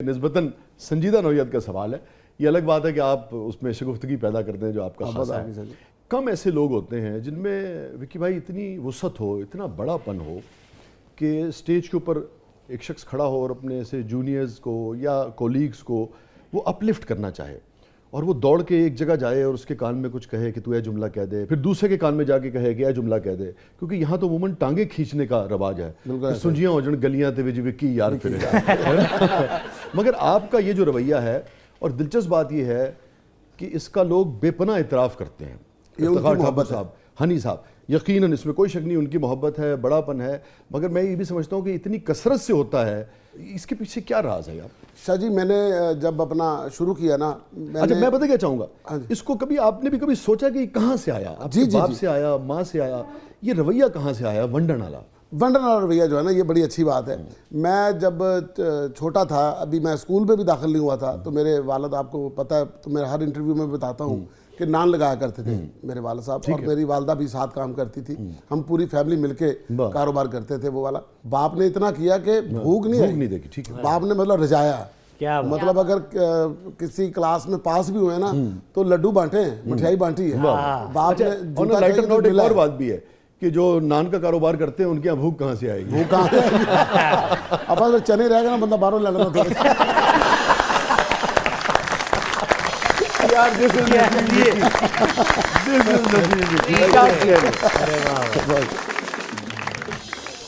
निस्बतन संजीदा नौयत का सवाल है। ये अलग बात है कि आप उसमें शगुफ्तगी पैदा करते हैं जो आपका खासा है। कम ऐसे लोग होते हैं जिनमें विकी भाई इतनी वसअत हो, इतना बड़ापन हो कि स्टेज के ऊपर एक शख्स खड़ा हो और अपने ऐसे जूनियर्स को या कोलीग्स को वो अपलिफ्ट करना चाहे और वो दौड़ के एक जगह जाए और उसके कान में कुछ कहे कि तू यह जुमला कह दे, फिर दूसरे के कान में जाके कहे कि यह जुमला कह दे, क्योंकि यहाँ तो वुमन टांगे खींचने का रवाज है। सुंजियाँ हो जन गलियाँ ते विच विक्की यार फिर मगर आपका ये जो रवैया है, और दिलचस्प बात ये है कि इसका लोग बेपनाह इतराफ़ करते हैं। इफ्तिखार ठाकुर साहब, हनी साहब, यकीनन इसमें कोई शक नहीं, उनकी मोहब्बत है, बड़ापन है, मगर मैं ये भी समझता हूँ कि इतनी कसरत से होता है, इसके पीछे क्या राज है आप? शाह जी, मैंने जब अपना शुरू किया ना, अच्छा मैं पता क्या चाहूँगा, इसको कभी आपने भी कभी सोचा कि कहाँ से आया? आपके बाप से आया, माँ से आया, ये रवैया कहाँ से आया वंडन वाला? वंडन वाला रवैया जो है ना, ये बड़ी अच्छी बात है। मैं जब छोटा था, अभी मैं स्कूल में भी दाखिल नहीं हुआ था, तो मेरे वालिद, आपको पता है, तो मैं हर इंटरव्यू में बताता हूँ कि नान लगाया करते थे मेरे वालिद साहब, और मेरी वालदा भी साथ काम करती थी। हम पूरी फैमिली मिलके कारोबार करते थे। वो वाला बाप ने इतना किया कि भूख नहीं देखी। ठीक है, बाप ने मतलब रजाया, क्या मतलब अगर किसी क्लास में पास भी हुए ना तो लड्डू बांटे, मिठाई बांटी है बाप ने। लाइटर नोट एक और बात भी है कि जो नान का कारोबार करते हैं उनके यहाँ भूख कहाँ से आएगी? भूख कहाँ से? अब चने रहेगा ना, बंदा बाहरों ले लेना। यार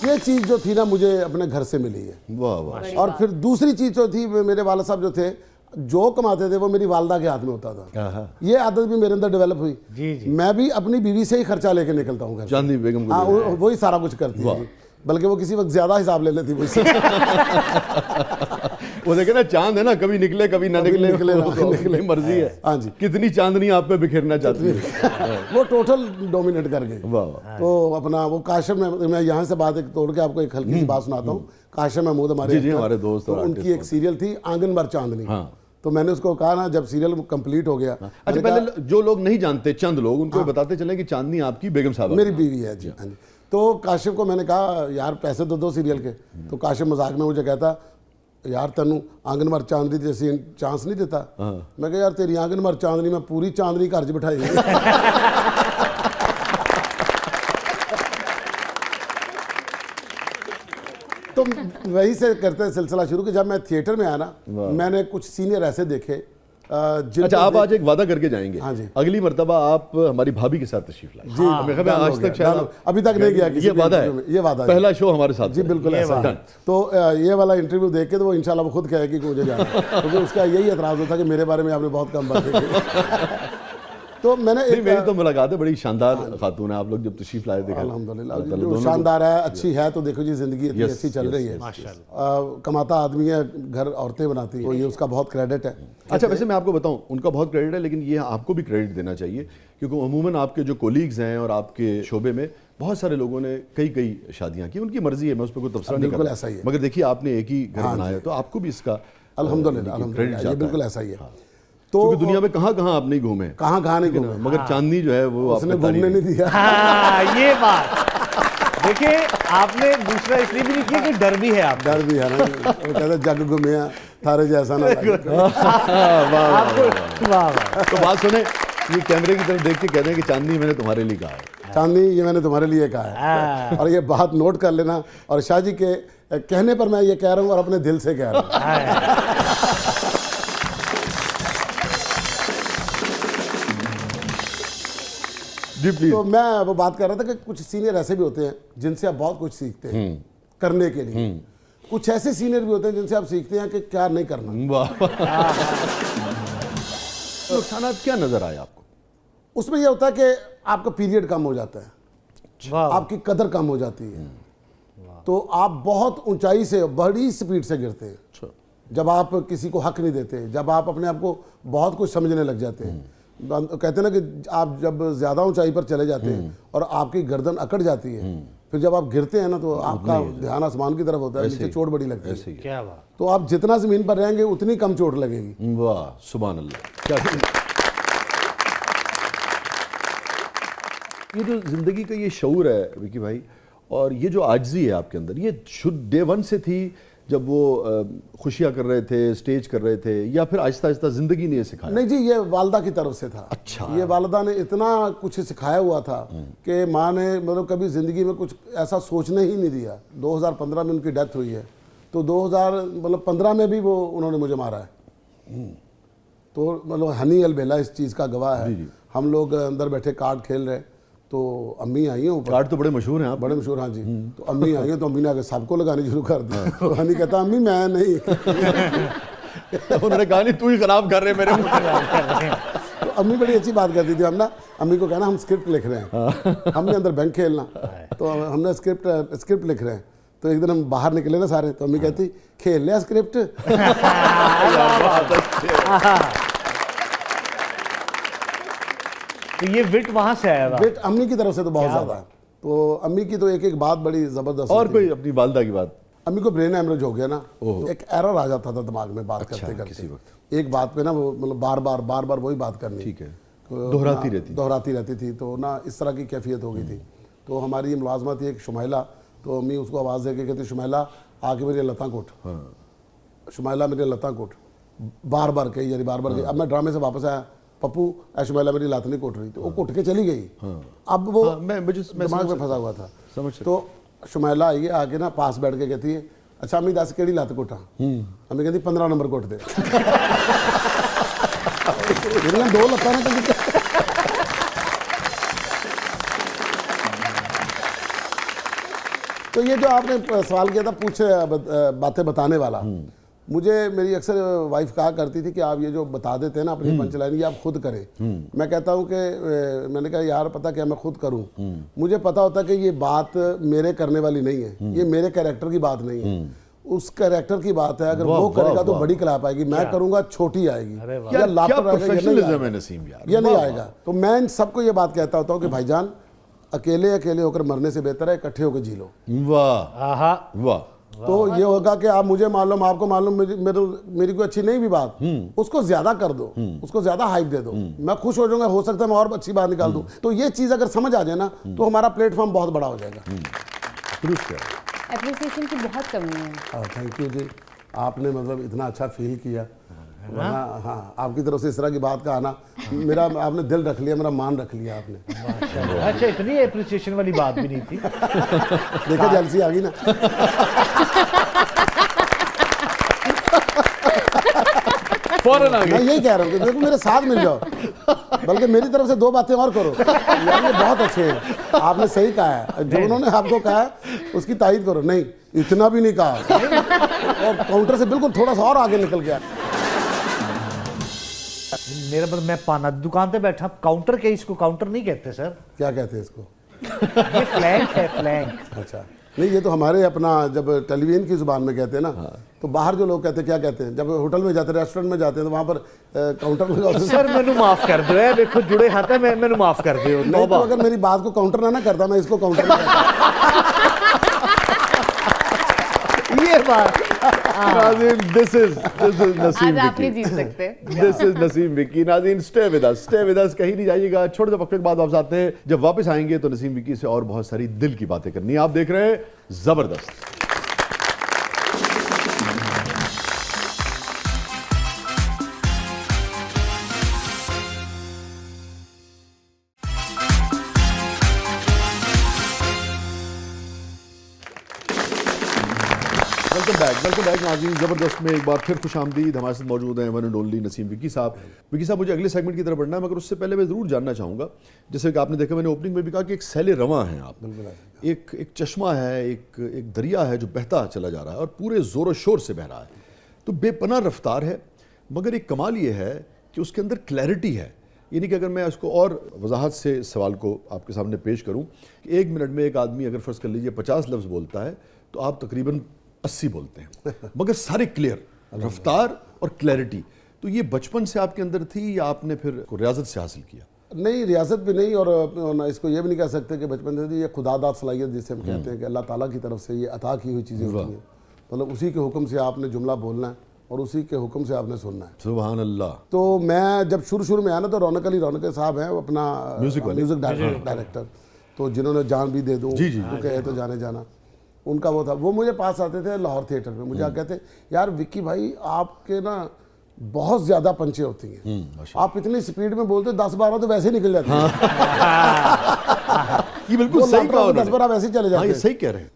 ये चीज़ जो थी ना, मुझे अपने घर से मिली है। वाह वाह। और फिर दूसरी चीज़ जो थी, मेरे वाला साहब जो थे, जो कमाते थे वो मेरी वालदा के हाथ में होता था। ये आदत भी मेरे अंदर डेवलप हुई। जी। मैं भी अपनी बीवी से ही खर्चा लेके निकलता हूँ घर। चांदनी बेगम को? हाँ, वही सारा कुछ करती है, बल्कि वो किसी वक्त ज्यादा हिसाब ले लेती मुझसे। वो देखे ना, चांद है ना, कभी निकले कभी ना निकले मर्जी है। हाँ जी, कितनी चांदनी आप पे बिखेरना चाहती है। वो टोटल डोमिनेट कर गई। तो अपना वो काशिम, मैं यहाँ से बात तोड़ के आपको एक हल्की सी बात सुनाता हूँ। काशिम महमूद हमारे दोस्त, उनकी एक सीरियल थी आंगन भर चांदनी। तो मैंने उसको कहा ना, जब सीरियल कंप्लीट हो गया। अच्छा, पहले जो लोग नहीं जानते, चंद लोग, उनको बताते चले कि चांदनी आपकी बेगम साहब मेरी बीवी है। जी हाँ जी। तो काशिफ को मैंने कहा, यार पैसे तो दो सीरियल के। तो काशिफ मजाक में मुझे कहता, यार तेनू आंगनबाड़ी चांदनी जैसी चांस नहीं देता। मैं कहा, यार तेरी आंगनबाड़ी चांदनी में पूरी चांदनी घर च बिठाई। तो वहीं से करते सिलसिला शुरू कि जब मैं थिएटर में आया ना, मैंने कुछ सीनियर ऐसे देखे। अच्छा, आप आज एक वादा करके जाएंगे। हाँ जी। अगली मरतबा आप हमारी भाभी के साथ तशरीफ लाएं। जी, आज तक शायद अभी तक नहीं गया। ये वादा है, ये वादा, पहला शो हमारे साथ। जी बिल्कुल ऐसा। तो ये वाला इंटरव्यू देख के तो वो इंशाल्लाह वो खुद कहेगी कि मुझे जाना, क्योंकि उसका यही एतराज होता कि मेरे बारे में आपने बहुत कम बात की। तो मैंने मेरी तो मुलाकात है, बड़ी शानदार खातून है। आप लोग जब तशरीफ लाए देखा, अल्हम्दुलिल्लाह शानदार है, अच्छी है। तो देखो जी, जिंदगी इतनी अच्छी चल रही है। कमाता आदमी है, घर औरतें बनाती हैं, तो ये उसका बहुत क्रेडिट है। अच्छा, वैसे मैं आपको बताऊं, उनका बहुत क्रेडिट है, लेकिन ये आपको भी क्रेडिट देना चाहिए, क्योंकि अमूमन आपके जो कोलीग्स हैं और आपके शोबे में बहुत सारे लोगों ने कई शादियां की। उनकी मर्जी है, मैं उस पर कोई तबसरा नहीं करता, ऐसा ही है। मगर देखिए, आपने एक ही घर बनाया, तो आपको भी इसका अल्हम्दुलिल्लाह, ये बिल्कुल ऐसा ही है। तो दुनिया में कहाँ आप नहीं घूमे, कहाँ नहीं घूमे, मगर चांदनी जो है वो उसने घूमने नहीं दिया। ये बात देखिए, आपने दूसरा इसलिए भी नहीं किया कि डर भी है। आप डर भी है ना, वो कहते जग घूमे थारे जैसा ना लगे। तो बात सुने, ये कैमरे की तरफ देख के कहते हैं कि चांदनी मैंने तुम्हारे लिए कहा है। चांदनी ये मैंने तुम्हारे लिए कहा है, और ये बात नोट कर लेना। और शाह जी के कहने पर मैं ये कह रहा हूँ, और अपने दिल से कह रहा हूँ। तो मैं वो बात कर रहा था कि कुछ सीनियर ऐसे भी होते हैं जिनसे आप बहुत कुछ सीखते हैं करने के लिए। कुछ ऐसे सीनियर भी होते हैं जिनसे आप सीखते हैं कि क्या नहीं करना। नुकसान क्या नजर आया आपको? उसमें यह होता है कि आपका पीरियड कम हो जाता है, आपकी कदर कम हो जाती है, तो आप बहुत ऊंचाई से, बड़ी स्पीड से गिरते हैं। जब आप किसी को हक नहीं देते, जब आप अपने आप को बहुत कुछ समझने लग जाते हैं। कहते हैं ना कि आप जब ज्यादा ऊंचाई पर चले जाते हैं और आपकी गर्दन अकड़ जाती है, फिर जब आप गिरते हैं ना, तो आपका ध्यान आसमान की तरफ होता है, नीचे चोट बड़ी लगती है। क्या बात। तो आप जितना जमीन पर रहेंगे उतनी कम चोट लगेगी। वाह, सुभान अल्लाह। क्या ये जो जिंदगी का ये शऊर है विकी भाई, और ये जो आजिज़ी है आपके अंदर, ये शुद्ध डे वन से थी जब वो खुशियाँ कर रहे थे, स्टेज कर रहे थे, या फिर आहिस्ता आहिस्ता ज़िंदगी ने ये सिखाया? नहीं जी, ये वालदा की तरफ से था। अच्छा। ये वालदा ने इतना कुछ सिखाया हुआ था कि माँ ने मतलब कभी ज़िंदगी में कुछ ऐसा सोचने ही नहीं दिया। 2015 में उनकी डेथ हुई है, तो 2015 में भी वो उन्होंने मुझे मारा है। तो मतलब हनी अलबेला इस चीज़ का गवाह है। हम लोग अंदर बैठे कार्ड खेल रहे, तो अम्मी आई हैं ऊपर। कार्ड तो बड़े मशहूर हैं आप। बड़े मशहूर, हाँ जी। तो अम्मी आई हैं, तो अम्मी ने आगे सबको लगाने शुरू कर दी। तो हनी कहता अम्मी मैं नहीं। उन्होंने कहा नहीं तू ही खराब कर रहे मेरे मुंह। तो अम्मी बड़ी अच्छी बात करती थी। हम ना अम्मी को कहना हम स्क्रिप्ट लिख रहे हैं, हमने अंदर बैंक खेलना, तो हमने स्क्रिप्ट लिख रहे हैं। तो एक दिन हम बाहर निकले ना सारे, तो अम्मी कहती खेल लिया स्क्रिप्ट। तो ये विट वहां से आया हुआ? विट अम्मी की तरफ से तो बहुत ज्यादा है। तो अम्मी की तो एक एक बात बड़ी जबरदस्त और होती कोई है। अपनी वालदा की बात? अम्मी को ब्रेन हेमरेज हो गया ना, तो एक एरर आ जाता था दिमाग में बात करते किसी करते। वक्त एक बात पे ना वो मतलब बार बार वही बात करनी। ठीक है, तो दोहराती रहती थी। तो ना इस तरह की कैफियत हो गई थी। तो हमारी मुलाजमा थी एक शुमैला, तो अम्मी उसको आवाज़ दे के कहती शुमैला आके मेरी लता कोट। शुमैला मेरी लता कोट, बार बार कही यानी बार बार कही। अब मैं ड्रामे से वापस आया, पप्पू शुमैला मेरी लात नहीं कोट रही, तो वो कोट के चली गई। अब वो मैं दिमाग में फंसा हुआ था। समझ सकता। तो शुमैला आई है, आके ना पास बैठ के कहती है अच्छा अम्मी दस केड़ी लात कोटा? अम्मी कहती 15 नंबर कोट दे। मेरियां दो लत्तां ने कहती। तो ये जो आपने सवाल किया था पूछ बातें बताने वाला, मुझे मेरी अक्सर वाइफ कहा करती थी कि आप ये जो बता देते हैं ना अपनी पंचलाइन, ये आप खुद करें। मैं कहता हूँ कि मैंने कहा यार पता क्या मैं खुद करूँ, मुझे पता होता कि ये बात मेरे करने वाली नहीं है, ये मेरे कैरेक्टर की बात नहीं है, उस कैरेक्टर की बात है। अगर वो करेगा तो बड़ी क्लाप आएगी, मैं करूंगा छोटी आएगी, या लापरवाही ये नहीं आएगा। तो मैं इन सबको ये बात कहता होता हूँ कि भाईजान अकेले होकर मरने से बेहतर है इकट्ठे होकर जी लो। वाह वाह। तो ये होगा कि आप मुझे मालूम आपको मालूम मेरी कोई अच्छी नहीं भी बात, उसको ज्यादा कर दो, उसको ज्यादा हाइप दे दो, मैं खुश हो जाऊंगा, हो सकता है मैं और अच्छी बात निकाल दूं। तो ये चीज अगर समझ आ जाए ना तो हमारा प्लेटफॉर्म बहुत बड़ा हो जाएगा। एप्रिसिएशन की बहुत कमी है। थैंक यू जी, आपने मतलब इतना अच्छा फील किया। हाँ, आपकी तरफ से इस तरह की बात का आना, मेरा आपने दिल रख लिया, मेरा मान रख लिया आपने। अच्छा, इतनी एप्रिसिएशन वाली बात भी नहीं थी। देखा जेलसी आ गई ना। फौरन आ गई। मैं यही कह रहा हूँ कि देखो मेरे साथ मिल जाओ, बल्कि मेरी तरफ से 2 बातें और करो, यार ये बहुत अच्छे हैं, आपने सही कहा है, जो उन्होंने आपको कहा है उसकी तारीफ करो। नहीं इतना भी नहीं कहा, और काउंटर से बिल्कुल थोड़ा सा और आगे निकल गया। मेरा मतलब मैं पाना दुकान पे बैठा, काउंटर के इसको काउंटर नहीं कहते सर। क्या कहते हैं इसको? ये फ्लैंक है, फ्लैंक। अच्छा, नहीं ये तो हमारे अपना जब टेलीविजन की जुबान में कहते हैं ना, तो बाहर जो लोग कहते हैं क्या कहते हैं, जब होटल में जाते हैं रेस्टोरेंट में जाते हैं तो वहाँ पर काउंटर में जाते हैं। सर मैनू माफ कर दो, है देखो जुड़े हाथ है, मैं मैनू माफ कर दो। नहीं तो अगर मेरी बात को काउंटर ना करता, मैं इसको काउंटर ना करता। ये बात नाज़रीन, दिस इज नसीम आज आप नहीं विकी। जीत सकते। This is Naseem Vicky. नाज़रीन स्टे विद अस, कहीं नहीं जाइएगा। छोटे से वक्त के बाद वापस आते हैं। जब वापस आएंगे तो नसीम विकी से और बहुत सारी दिल की बातें करनी है। आप देख रहे हैं जबरदस्त। वेलकम बैक नाज़रीन। ज़बरदस्त में एक बार फिर खुशामदीद। हमारे साथ मौजूद हैं one and only Naseem Vicky साहब। विकी साहब, मुझे अगले सेगमेंट की तरफ बढ़ना है, मगर उससे पहले मैं ज़रूर जानना चाहूँगा, जैसे कि आपने देखा, मैंने ओपनिंग में भी कहा कि एक सैले रवां हैं आप, एक चश्मा है, एक दरिया है जो बहता चला जा रहा है और पूरे ज़ोर शोर से बह रहा है। तो बेपनाह रफ्तार है, मगर एक कमाल ये है कि उसके अंदर क्लैरिटी है। यानी कि अगर मैं इसको और वजाहत से सवाल को आपके सामने पेश करूँ कि 1 मिनट में एक आदमी अगर फ़र्ज़ कर लीजिए 50 लफ्ज़ बोलता है, तो आप तकरीबन 80 बोलते हैं, मगर सारे क्लियर, रफ्तार और क्लैरिटी। तो ये बचपन से आपके अंदर थी या आपने फिर रियाजत से हासिल किया? नहीं, रियासत भी नहीं, और इसको ये भी नहीं कह सकते कि बचपन से थी। ये खुदादाद सलाहियत जिसे हम कहते हैं कि अल्लाह ताला की तरफ से ये अता की हुई चीज़ें होती हैं। मतलब उसी के हुक्म से आपने जुमला बोलना है और उसी के हुक्म से आपने सुनना है। सुभान अल्लाह। तो मैं जब शुरू में आया ना, तो रौनक अली रौनक साहब हैं, वो अपना म्यूज़िक डायरेक्टर, तो जिन्होंने जान भी दे दो, तो कहे तो जाने जाना। उनका वो था, वो मुझे पास आते थे लाहौर थिएटर में, मुझे कहते यार विक्की भाई आपके ना बहुत ज्यादा पंचे होती हैं, आप इतनी स्पीड में बोलते 10-12 तो वैसे ही निकल जाते हैं। ये बिल्कुल सही कहा, 10-12 वैसे ही चले जाते हैं। सही कह रहे हैं।